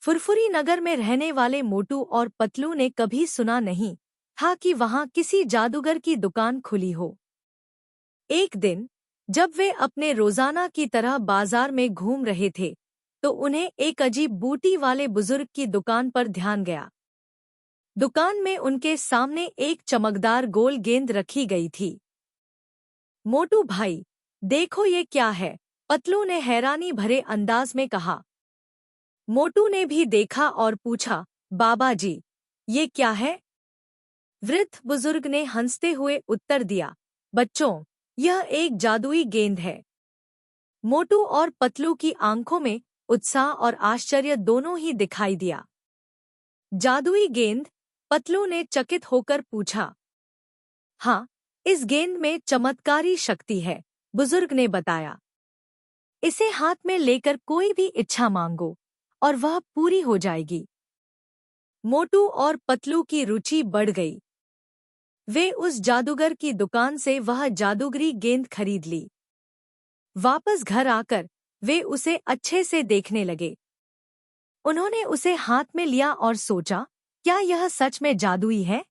फुरफुरी नगर में रहने वाले मोटू और पतलू ने कभी सुना नहीं था कि वहां किसी जादूगर की दुकान खुली हो। एक दिन जब वे अपने रोजाना की तरह बाजार में घूम रहे थे तो उन्हें एक अजीब बूटी वाले बुजुर्ग की दुकान पर ध्यान गया। दुकान में उनके सामने एक चमकदार गोल गेंद रखी गई थी। मोटू भाई, देखो ये क्या है? पतलू ने हैरानी भरे अंदाज में कहा। मोटू ने भी देखा और पूछा, बाबा जी, ये क्या है? वृद्ध बुजुर्ग ने हंसते हुए उत्तर दिया, बच्चों, यह एक जादुई गेंद है। मोटू और पतलू की आंखों में उत्साह और आश्चर्य दोनों ही दिखाई दिया। जादुई गेंद? पतलू ने चकित होकर पूछा। हाँ, इस गेंद में चमत्कारी शक्ति है, बुजुर्ग ने बताया। इसे हाथ में लेकर कोई भी इच्छा मांगो और वह पूरी हो जाएगी। मोटू और पतलू की रुचि बढ़ गई। वे उस जादूगर की दुकान से वह जादूगरी गेंद खरीद ली। वापस घर आकर वे उसे अच्छे से देखने लगे। उन्होंने उसे हाथ में लिया और सोचा, क्या यह सच में जादुई है?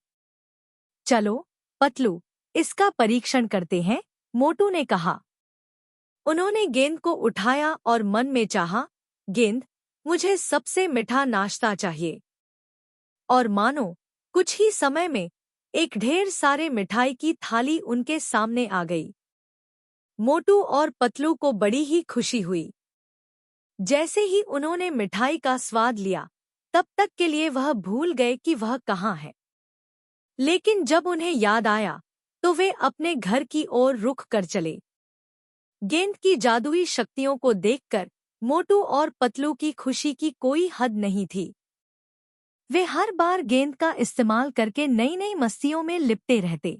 चलो पतलू, इसका परीक्षण करते हैं, मोटू ने कहा। उन्होंने गेंद को उठाया और मन में चाहा, गेंद, मुझे सबसे मीठा नाश्ता चाहिए। और मानो कुछ ही समय में एक ढेर सारे मिठाई की थाली उनके सामने आ गई। मोटू और पतलू को बड़ी ही खुशी हुई। जैसे ही उन्होंने मिठाई का स्वाद लिया, तब तक के लिए वह भूल गए कि वह कहाँ है। लेकिन जब उन्हें याद आया, तो वे अपने घर की ओर रुख कर चले। गेंद की जादुई शक्तियों को देखकर मोटू और पतलू की खुशी की कोई हद नहीं थी। वे हर बार गेंद का इस्तेमाल करके नई नई मस्तियों में लिपटे रहते।